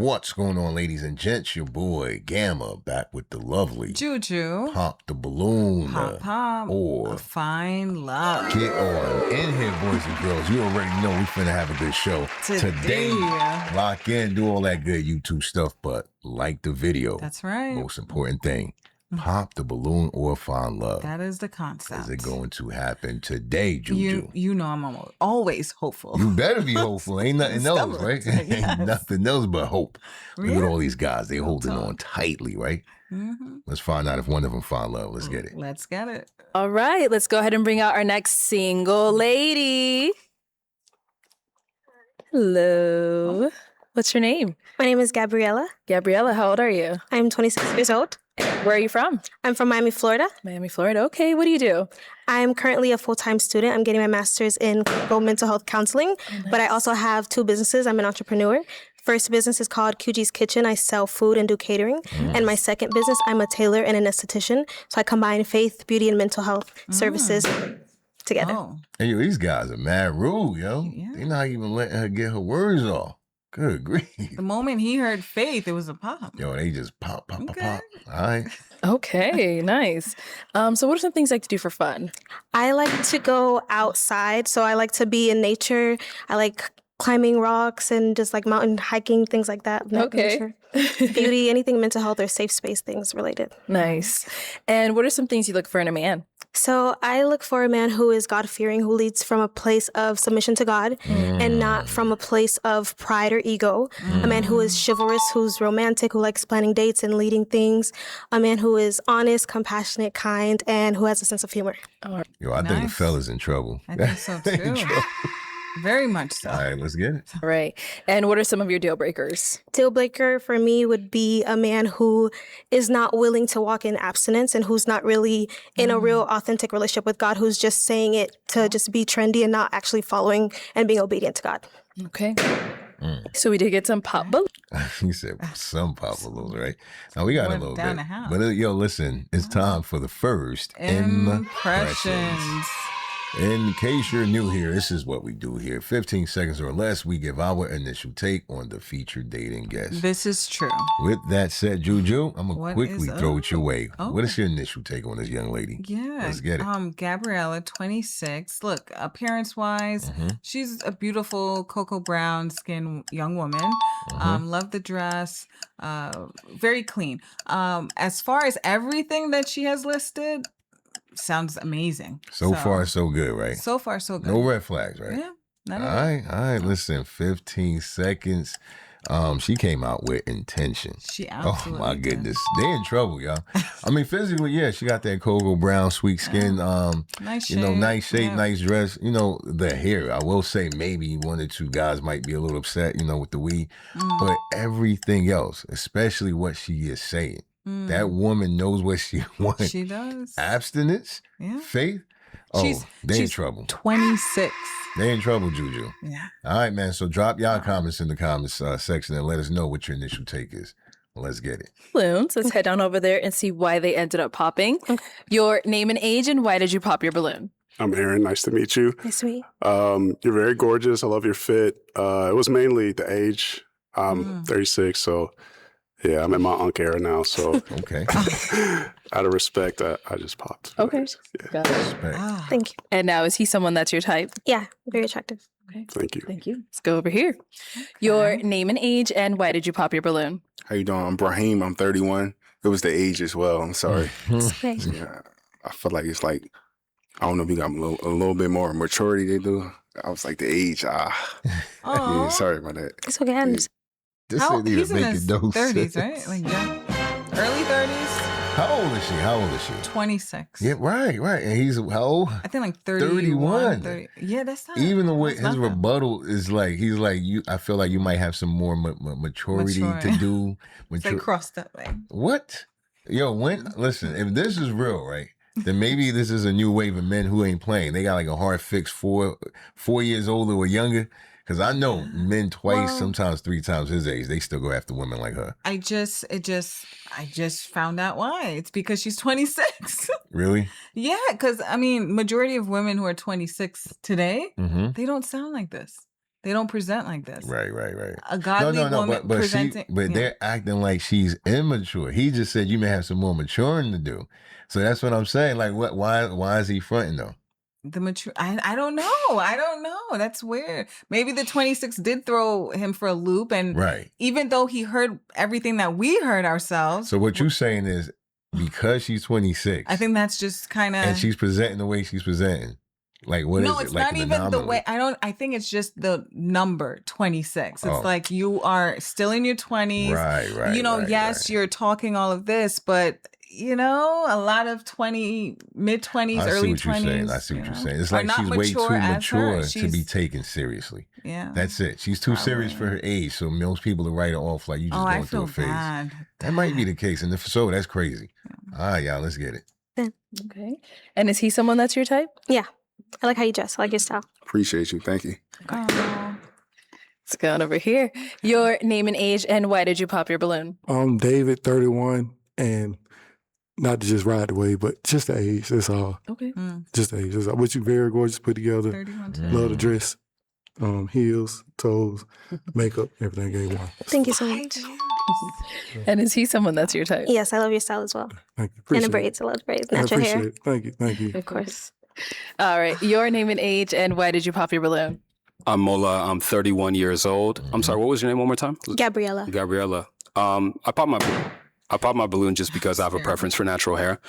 What's going on, ladies and gents? Your boy Gamma back with the lovely Juju. Pop the Balloon. Pop. Or Find Love. Get on in here, boys and girls. You already know we finna have a good show today. Lock in, do all that good YouTube stuff, but like the video. That's right. Most important thing. Pop the balloon or find love. That is the concept. Is it going to happen today, Juju? You know I'm always hopeful. You better be hopeful. Ain't nothing else, right? Yes. Ain't nothing else but hope. Look at all these guys. They holding on tightly, right? Mm-hmm. Let's find out if one of them find love. Let's get it. Let's get it. All right. Let's go ahead and bring out our next single lady. Hello. What's your name? My name is Gabriella. Gabriella, how old are you? I'm 26 years old. Where are you from? I'm from Miami, Florida. Miami, Florida. Okay, what do you do? I'm currently a full-time student. I'm getting my master's in clinical mental health counseling, but I also have two businesses. I'm an entrepreneur. First business is called QG's Kitchen. I sell food and do catering. And my second business, I'm a tailor and an esthetician. So I combine faith, beauty, and mental health services together. Oh. Hey, yo, these guys are mad rude, yo. Yeah. They're not even letting her get her words off. Good grief. The moment he heard Faith, it was a pop. Yo, they just pop. Okay. All right. Okay, nice. So what are some things you like to do for fun? I like to go outside. So I like to be in nature. I like climbing rocks and just like mountain hiking, things like that. Okay. Nature. Beauty, anything mental health or safe space things related. Nice. And what are some things you look for in a man? So I look for a man who is God-fearing, who leads from a place of submission to God and not from a place of pride or ego. A man who is chivalrous, who's romantic, who likes planning dates and leading things. A man who is honest, compassionate, kind, and who has a sense of humor. Yo, I think the Nice. fella's in trouble. I think so They in too. trouble. Very much so. All right, let's get it. All right. And what are some of your deal breakers? Deal breaker for me would be a man who is not willing to walk in abstinence and who's not really in a real authentic relationship with God, who's just saying it to just be trendy and not actually following and being obedient to God. Okay. So we did get some pop balloons. He said some pop balloons, right? Now we got Went a little down bit. a house. But yo, listen, it's time for the first Impressions. In case you're new here, this is what we do here. 15 seconds or less, we give our initial take on the featured dating guest. This is true. With that said, Juju, I'm going What to quickly is throw it your way. Oh. What is your initial take on this young lady? Yeah. Let's get it. Gabriella, 26. Look, appearance-wise, she's a beautiful cocoa brown skin young woman. Love the dress. Very clean. As far as everything that she has listed, sounds amazing. So far, so good, right? So far, so good. No red flags, right? Yeah. None All of it. right. Listen, 15 seconds. She came out with intention. She Oh absolutely my did. goodness, they in trouble, y'all. I mean, physically, yeah, she got that cocoa brown, sweet skin. Nice You know, shape, nice shape, yeah. nice dress. You know, the hair. I will say maybe one or two guys might be a little upset, you know, with the weed, but everything else, especially what she is saying, that woman knows what she wants. She does. Abstinence, Yeah. faith. Oh, they in trouble. 26. They in trouble, Juju. Yeah. All right, man. So drop y'all comments in the comments section and let us know what your initial take is. Let's get it. Balloons. Let's head down over there and see why they ended up popping. Your name and age, and why did you pop your balloon? I'm Aaron. Nice to meet you. Nice to meet You're very gorgeous. I love your fit. It was mainly the age. I'm 36, so yeah, I'm in my unk era now. So Okay. out of respect, I just popped. Okay. Yeah, Got it. Respect. Thank you. And now, is he someone that's your type? Yeah, very attractive. thank you. Thank you. Let's go over here. Your name and age, and why did you pop your balloon? How you doing? I'm Brahim. I'm 31. It was the age as well. I'm sorry. It's okay. Yeah, I feel like it's like, I don't know if you got a little bit more maturity they do. I was like the age. Yeah, Oh. sorry about that. It's okay. I understand. This How, ain't even he's in making his no 30s, sense. right? Like, yeah. Early 30s? How old is she? 26. Yeah, right. And he's how old? I think like 31. 30. Yeah, that's not. Even the way that's his nothing. rebuttal is like, he's like, you. I feel like you might have some more maturity Mature. to do. It's like crossed that way. What? Yo, listen, if this is real, right, then maybe this is a new wave of men who ain't playing. They got like a hard fix 4 years older or younger. Because I know men twice, sometimes 3 times his age, they still go after women like her. I just found out why. It's because she's 26. Really? Yeah, because I mean, majority of women who are 26 today, Mm-hmm. they don't sound like this. They don't present like this. Right. A godly woman presenting. But they're acting like she's immature. He just said you may have some more maturing to do. So that's what I'm saying. Like, what? Why is he fronting though? The mature. I don't know. I don't know. That's weird. Maybe the 26 did throw him for a loop, and Right. even though he heard everything that we heard ourselves. So what you're saying is because she's 26, I think that's just kind of. and she's presenting the way she's presenting. Like, what is No, it? it's Like not an even the anomaly? way. I think it's just the number 26. It's Oh. like you are still in your 20s. Right. You know, yes, right. you're talking all of this, but you know, a lot of mid 20s, I see early what you're 20s. saying. I see what you're saying. It's are like not she's way too mature as her. mature to be She's- taken seriously. Yeah. That's it. She's too serious for her age. So most people will write her off like you just Oh, going I through feel a phase. bad. That might be the case. And if so, that's crazy. All right, y'all, let's get it. Okay. And is he someone that's your type? Yeah. I like how you dress. I like your style. Appreciate you. Thank you. Oh. Let's go on over here. Your name and age, and why did you pop your balloon? I'm David, 31, and not to just ride the wave, but just the age. That's all. Okay. Just the age. That's all. But you very gorgeous, put together. 31 too. Love the dress. Heels, toes, makeup, everything gave one. Thank you so much. And is he someone that's your type? Yes, I love your style as well. Thank you. And Appreciate the it. braids. I love the braids. I Natural appreciate hair. it. Thank you. Thank you. Of course. All right. Your name and age, and why did you pop your balloon? I'm Mola. I'm 31 years old. I'm sorry. What was your name one more time? Gabriella. Gabriella. I popped my balloon just because I have a preference for natural hair.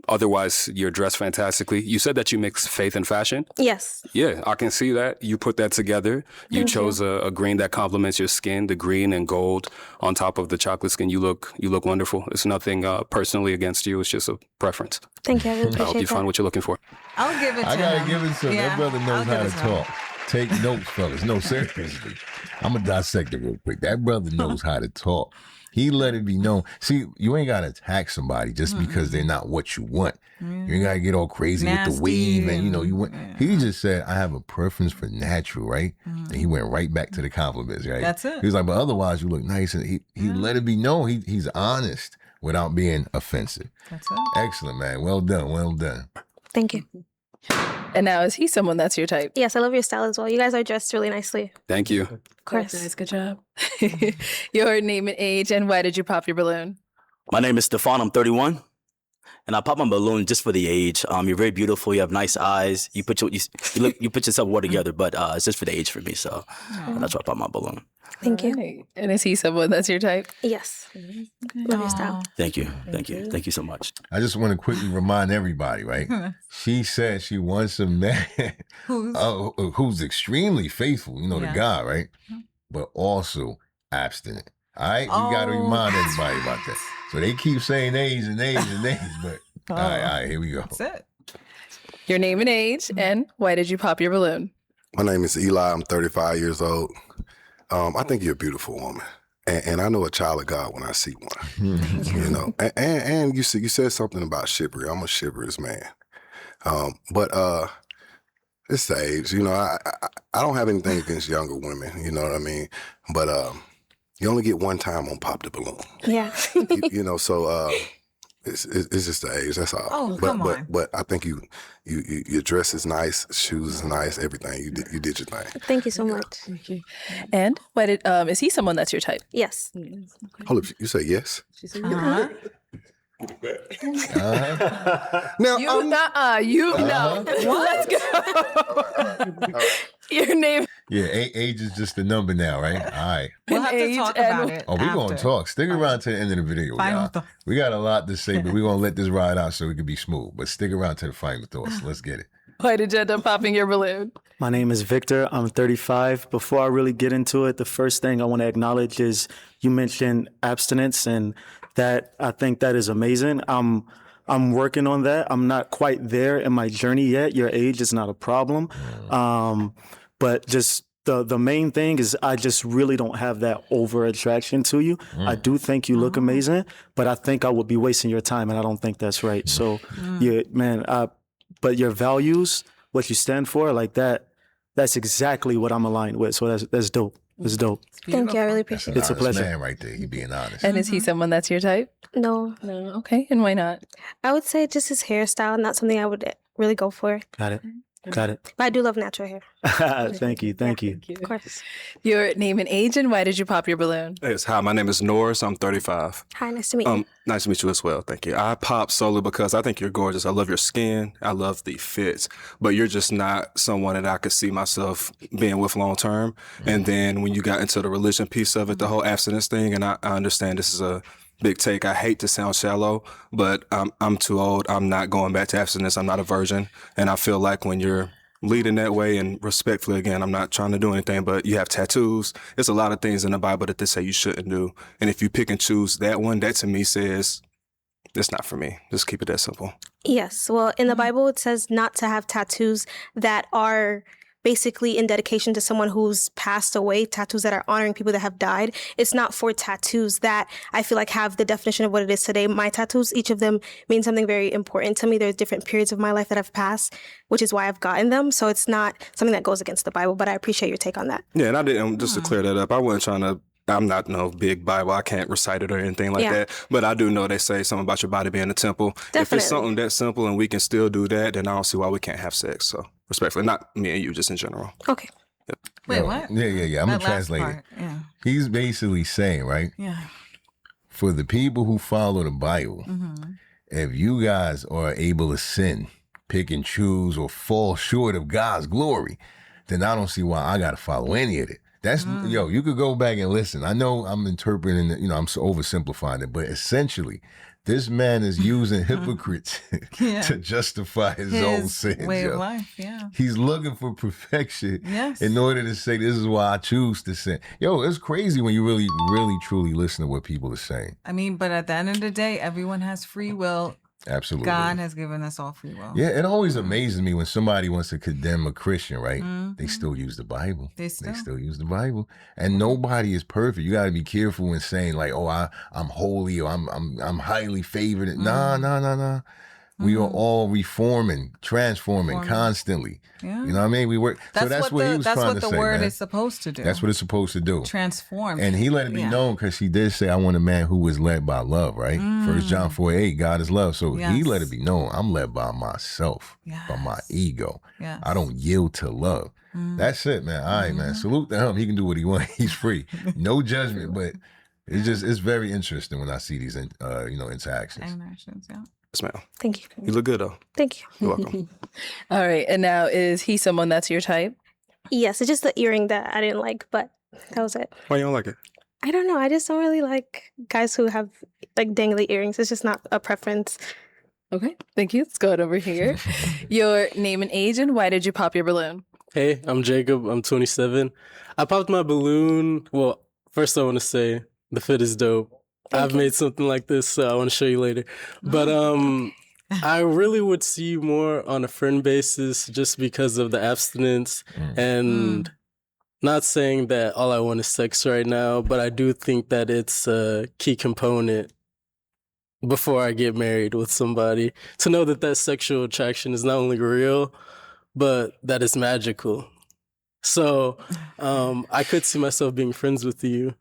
Otherwise, you're dressed fantastically. You said that you mix faith and fashion. Yes. Yeah, I can see that. You put that together. You chose a green that complements your skin, the green and gold on top of the chocolate skin. You look wonderful. It's nothing personally against you. It's just a preference. Thank you. I really I hope appreciate you find that. what you're looking for. I'll give it to I gotta him. give it to him. Yeah, That brother I'll knows give how it to to him. talk. Take notes, fellas. No, seriously. I'm going to dissect it real quick. That brother knows how to talk. He let it be known. See, you ain't got to attack somebody just because they're not what you want. You ain't got to get all crazy with the wave and, you want. He just said, I have a preference for natural, right? And he went right back to the compliments, right? That's it. He was like, but otherwise you look nice. And he let it be known. He's honest without being offensive. That's it. Excellent, man. Well done. Well done. Thank you. And now, is he someone that's your type? Yes, I love your style as well. You guys are dressed really nicely. Thank you. Of course. Nice, good job. Your name and age, and why did you pop your balloon? My name is Stefan. I'm 31, and I pop my balloon just for the age. You're very beautiful. You have nice eyes. You put yourself well together, but it's just for the age for me. So that's why I pop my balloon. Thank you. Right. And is he someone that's your type? Yes. Love your style. Thank you. Thank you so much. I just want to quickly remind everybody, right? She said she wants a man who's extremely faithful, to Yeah. God, right? But also abstinent. All right? You got to Oh, remind that's everybody about that. So they keep saying age and age and age, but all right, here we go. That's it. Your name and age, and why did you pop your balloon? My name is Eli. I'm 35 years old. I think you're a beautiful woman. And I know a child of God when I see one. And you said something about chivalry. I'm a chivalrous man. But it's the age. I don't have anything against younger women. You know what I mean? But you only get one time on Pop the Balloon. Yeah. So it's just the age. That's all. Oh, but, come but, on. But I think your dress is nice, shoes is nice, everything. You did your thing. Thank you so much. Thank you. And why did is he someone that's your type? Yes. Hold up, you say yes? Uh-huh. Now, You no. Let's go. Your name Yeah, age is just a number now, right? All right. We'll have to age talk and- about it. Oh, we're going to after. talk. Stick around to the end of the video, Final y'all. thoughts. We got a lot to say, but we're going to let this ride out so we can be smooth. But stick around to the final thoughts. Let's get it. Why did you end up popping your balloon? My name is Victor. I'm 35. Before I really get into it, the first thing I want to acknowledge is you mentioned abstinence, and that I think that is amazing. I'm working on that. I'm not quite there in my journey yet. Your age is not a problem. But just the main thing is I just really don't have that over attraction to you. I do think you look amazing, but I think I would be wasting your time, and I don't think that's right. So, but your values, what you stand for, like that's exactly what I'm aligned with. So that's dope. It's dope. Thank you. I really appreciate That's it. an It's a honest pleasure. man right there. He being honest. And is he someone that's your type? No. No. Okay. And why not? I would say just his hairstyle, not something I would really go for. Got it. Got it. But I do love natural hair. Thank you. Thank you. Of course. Your name and age, and why did you pop your balloon? Yes, hi, my name is Norris. I'm 35. Hi, nice to meet you. Nice to meet you as well. Thank you. I pop solely because I think you're gorgeous. I love your skin. I love the fit, but you're just not someone that I could see myself being with long term. And then when you got into the religion piece of it, the whole abstinence thing, and I understand this is a big take. I hate to sound shallow, but I'm too old. I'm not going back to abstinence. I'm not a virgin. And I feel like when you're leading that way, and respectfully, again, I'm not trying to do anything, but you have tattoos. There's a lot of things in the Bible that they say you shouldn't do. And if you pick and choose that one, that to me says, it's not for me. Just keep it that simple. Yes. Well, in the Bible, it says not to have tattoos that are basically in dedication to someone who's passed away, tattoos that are honoring people that have died. It's not for tattoos that I feel like have the definition of what it is today. My tattoos, each of them mean something very important to me. There's different periods of my life that I've passed, which is why I've gotten them. So it's not something that goes against the Bible, but I appreciate your take on that. Yeah, and I didn't, just to clear that up, I wasn't trying to, I'm not no big Bible. I can't recite it or anything like that. But I do know they say something about your body being a temple. Definitely. If it's something that simple and we can still do that, then I don't see why we can't have sex. So respectfully, not me and you, just in general. Okay. Yep. Wait, what? Yeah. I'm going That to last translate it. part, yeah. He's basically saying, right? Yeah. For the people who follow the Bible, if you guys are able to sin, pick and choose, or fall short of God's glory, then I don't see why I got to follow any of it. That's, you could go back and listen. I know I'm interpreting it, I'm so oversimplifying it, but essentially, this man is using hypocrites to justify his own sins. Way of life, yeah. He's looking for perfection in order to say, this is why I choose to sin. It's crazy when you really, really, truly listen to what people are saying. I mean, but at the end of the day, everyone has free will. Absolutely. God has given us all free will. Yeah, it always amazes me when somebody wants to condemn a Christian, right? They still use the Bible. They still use the Bible. And nobody is perfect. You got to be careful when saying like, "Oh, I'm holy," or I'm highly favored. Nah. We are all reforming, transforming constantly. Yeah. You know what I mean? We work. That's what he was trying to say. That's what the word man. is supposed to do. That's what it's supposed to do. Transform. And he let it be known because he did say, I want a man who is led by love, right? 1 John 4:8, God is love. So he let it be known, I'm led by myself, by my ego. Yes. I don't yield to love. That's it, man. All right, man. Salute to him. He can do what he wants. He's free. No judgment, but it's very interesting when I see these, interactions. Interactions, yeah. Yes, ma'am. Thank you. You look good, though. Thank you. You're welcome. All right. And now, is he someone that's your type? Yes, it's just the earring that I didn't like, but that was it. Why you don't like it? I don't know. I just don't really like guys who have like dangly earrings. It's just not a preference. Okay. Thank you. Let's go over here. Your name and age, and why did you pop your balloon? Hey, I'm Jacob. I'm 27. I popped my balloon. Well, first I want to say the fit is dope. I've made something like this, so I want to show you later. But I really would see you more on a friend basis just because of the abstinence. And not saying that all I want is sex right now, but I do think that it's a key component before I get married with somebody to know that that sexual attraction is not only real, but that it's magical. So I could see myself being friends with you.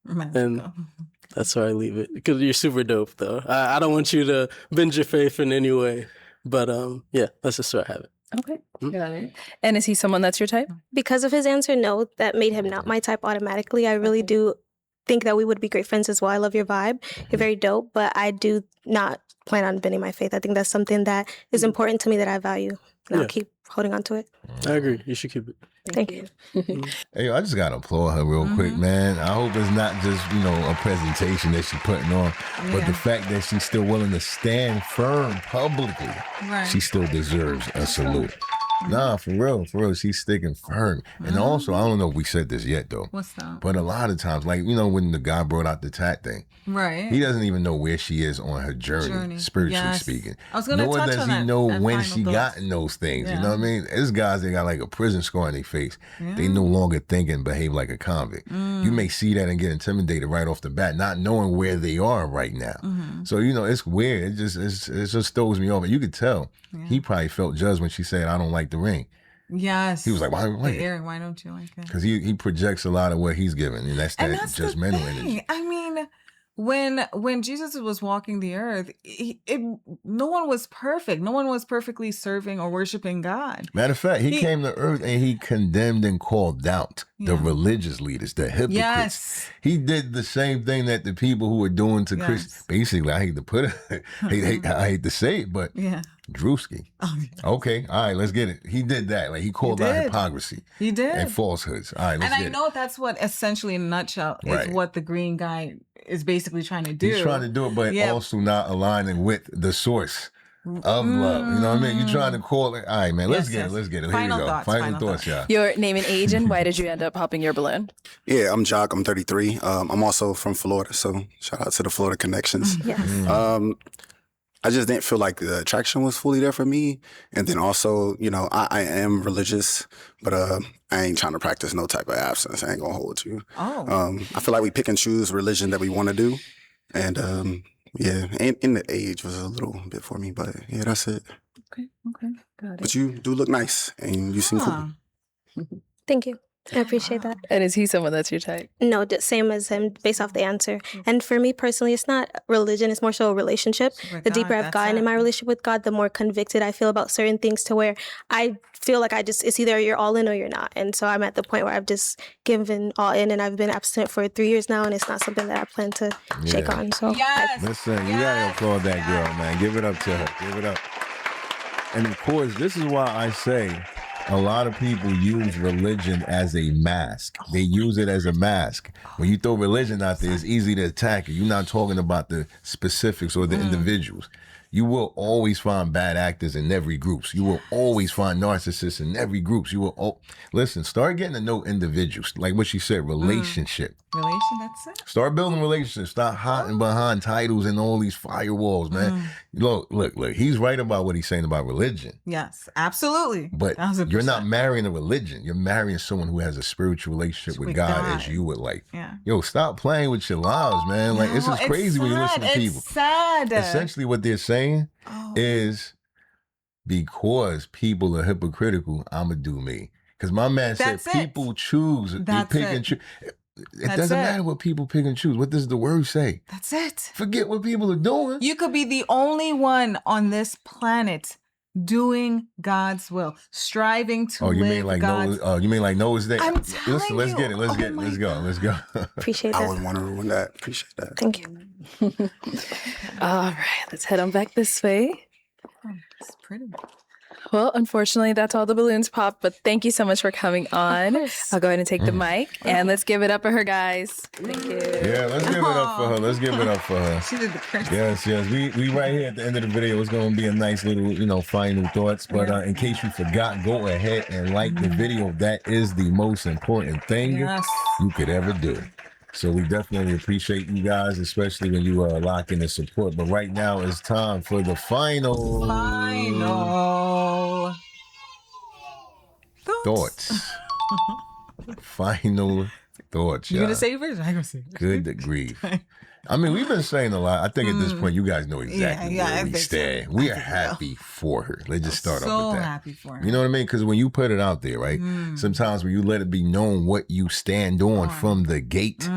And that's where I leave it. Because you're super dope, though. I don't want you to bend your faith in any way. But yeah, that's just where I have it. Okay. Got it. And is he someone that's your type? Because of his answer, no, that made him not my type automatically. I really do think that we would be great friends as well. I love your vibe. You're very dope, but I do not plan on bending my faith. I think that's something that is important to me that I value. And I'll keep holding on to it. I agree. You should keep it. Thank you. Hey, I just got to applaud her real quick, man. I hope it's not just, a presentation that she's putting on, but the fact that she's still willing to stand firm publicly, she still deserves a salute. Nah, for real, she's sticking firm. And also, I don't know if we said this yet, though. What's that? But a lot of times, like, when the guy brought out the tat thing, right? He doesn't even know where she is on her journey. Spiritually speaking. I was gonna Nor touch does on he that, know that when final she thought. gotten those things. You know what I mean? There's guys that got like a prison scar on their face. They no longer think and behave like a convict. You may see that and get intimidated right off the bat, not knowing where they are right now. So it's weird. It just throws me off. You could tell he probably felt judged when she said, "I don't like the ring." Yes. He was like, "Why don't you like the it?" earring, why don't you like it? Because he projects a lot of what he's giving, and that's that the judgmental energy. I mean, when Jesus was walking the earth, no one was perfect. No one was perfectly serving or worshiping God. Matter of fact, he came to earth and he condemned and called out the religious leaders, the hypocrites. Yes. He did the same thing that the people who were doing to Christians. Basically, I hate to put it, I hate to say it, but Drewski. Oh, Okay, all right, let's get it. He did that. Like he called out hypocrisy. He did. And falsehoods. All right, let's and get I know that's what essentially in a nutshell is what the green guy is basically trying to do. He's trying to do it, but also not aligning with the source of love. You know what I mean? You're trying to call it. All right, man, let's get it. Let's get it. Here you go. Final thoughts, y'all. Your name and age, and why did you end up popping your balloon? Yeah, I'm Jock. I'm 33. I'm also from Florida, so shout out to the Florida connections. Yes. I just didn't feel like the attraction was fully there for me. And then also, you know, I am religious, but I ain't trying to practice no type of abstinence. I ain't gonna hold you. I feel like we pick and choose religion that we want to do. And yeah, and the age was a little bit for me, but yeah, that's it. Okay, got it. But you do look nice and you seem cool. Thank you. I appreciate that. And is he someone that's your type? No, same as him based off the answer. And for me personally, it's not religion, it's more so a relationship. The deeper I've gotten in my relationship with God, the more convicted I feel about certain things to where I feel like it's either you're all in or you're not. And so I'm at the point where I've just given all in and I've been abstinent for 3 years now and it's not something that I plan to shake on. So listen, you gotta applaud that girl, man. Give it up to her. Give it up. And of course, this is why I say a lot of people use religion as a mask. They use it as a mask. When you throw religion out there, it's easy to attack it. You're not talking about the specifics or the individuals. You will always find bad actors in every group. You will always find narcissists in every group. You will listen, start getting to know individuals. Like what she said, relationship. That's it. Start building relationships. Stop hiding behind titles and all these firewalls, man. Look, he's right about what he's saying about religion. Yes, absolutely. But 1000%. You're not marrying a religion. You're marrying someone who has a spiritual relationship with God as you would like. Yeah. Yo, stop playing with your lives, man. Like, this is crazy when you listen to people. It's sad. Essentially, what they're saying is because people are hypocritical, I'm going to do me. Because my man said people choose. They pick and choose. It doesn't matter what people pick and choose. What does the word say? That's it. Forget what people are doing. You could be the only one on this planet doing God's will, striving to live mean like God's... you mean like Noah's Day? I'm telling Listen, let's you. get it. Let's go. Let's go. Appreciate that. I wouldn't want to ruin that. Appreciate that. Thank you. All right, let's head on back this way. It's pretty. Well, unfortunately, that's all the balloons popped, but thank you so much for coming on. I'll go ahead and take the mic, and let's give it up for her, guys. Thank you. Yeah, let's give it up for her. Let's give it up for her. She did the princess. Yes. We right here at the end of the video. It's going to be a nice little, final thoughts. But in case you forgot, go ahead and like the video. That is the most important thing you could ever do. So we definitely appreciate you guys, especially when you lock in the support. But right now it's time for the final thoughts. Final thoughts, You y'all. gonna say it first? I'm gonna say it. Good grief. I mean, we've been saying a lot. I think at this point, you guys know exactly where we stand. So. We are happy for her. Let's just start off with that. So happy for her. You know what I mean? Because when you put it out there, right? Sometimes when you let it be known what you stand on from the gate,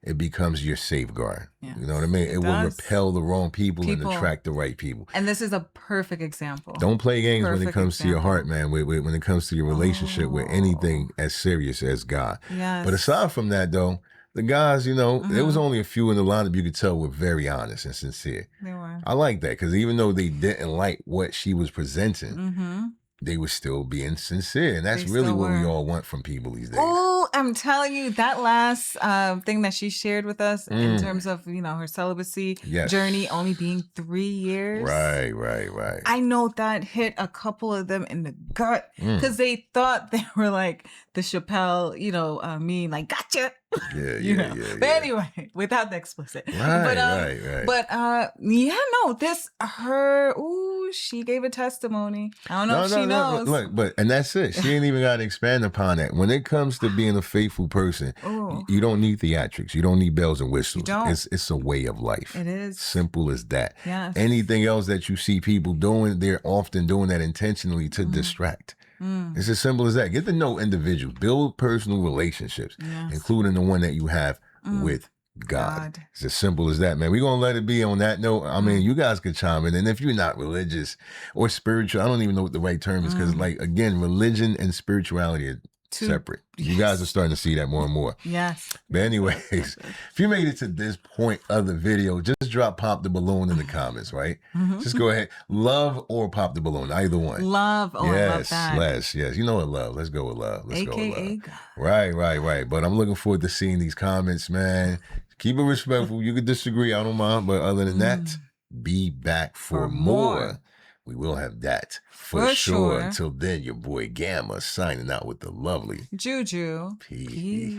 it becomes your safeguard. Yes. You know what I mean? It will repel the wrong people and attract the right people. And this is a perfect example. Don't play games when it comes to your heart, man. When it comes to your relationship with anything as serious as God. Yes. But aside from that, though, the guys, there was only a few in the lineup you could tell were very honest and sincere. They were. I like that because even though they didn't like what she was presenting, they were still being sincere. And that's really what we all want from people these days. Oh, I'm telling you, that last thing that she shared with us in terms of, her celibacy journey only being 3 years. Right. I know that hit a couple of them in the gut because they thought they were like the Chappelle, meme, like, gotcha. Yeah. But anyway, without the explicit. Right. But she gave a testimony. I don't know if she knows. Look, and that's it. She ain't even got to expand upon that. When it comes to being a faithful person, you don't need theatrics. You don't need bells and whistles. You don't. It's a way of life. It is. Simple as that. Yes. Anything else that you see people doing, they're often doing that intentionally to distract. It's as simple as that. Get to know individuals. Build personal relationships, including the one that you have with God. It's as simple as that, man. We're going to let it be on that note. I mean, you guys could chime in. And if you're not religious or spiritual, I don't even know what the right term is because, like, again, religion and spirituality are separate. You guys are starting to see that more and more. Yes. But anyways, if you made it to this point of the video, just drop Pop the Balloon in the comments, right? Just go ahead. Love or Pop the Balloon, either one. Love. Oh, yes, I love that. yes. You know what, love. Let's go with love. Let's go with love. God. Right. But I'm looking forward to seeing these comments, man. Keep it respectful. You could disagree. I don't mind. But other than that, be back for more. We will have that for sure. Until then, your boy Gamma signing out with the lovely Juju. Peace.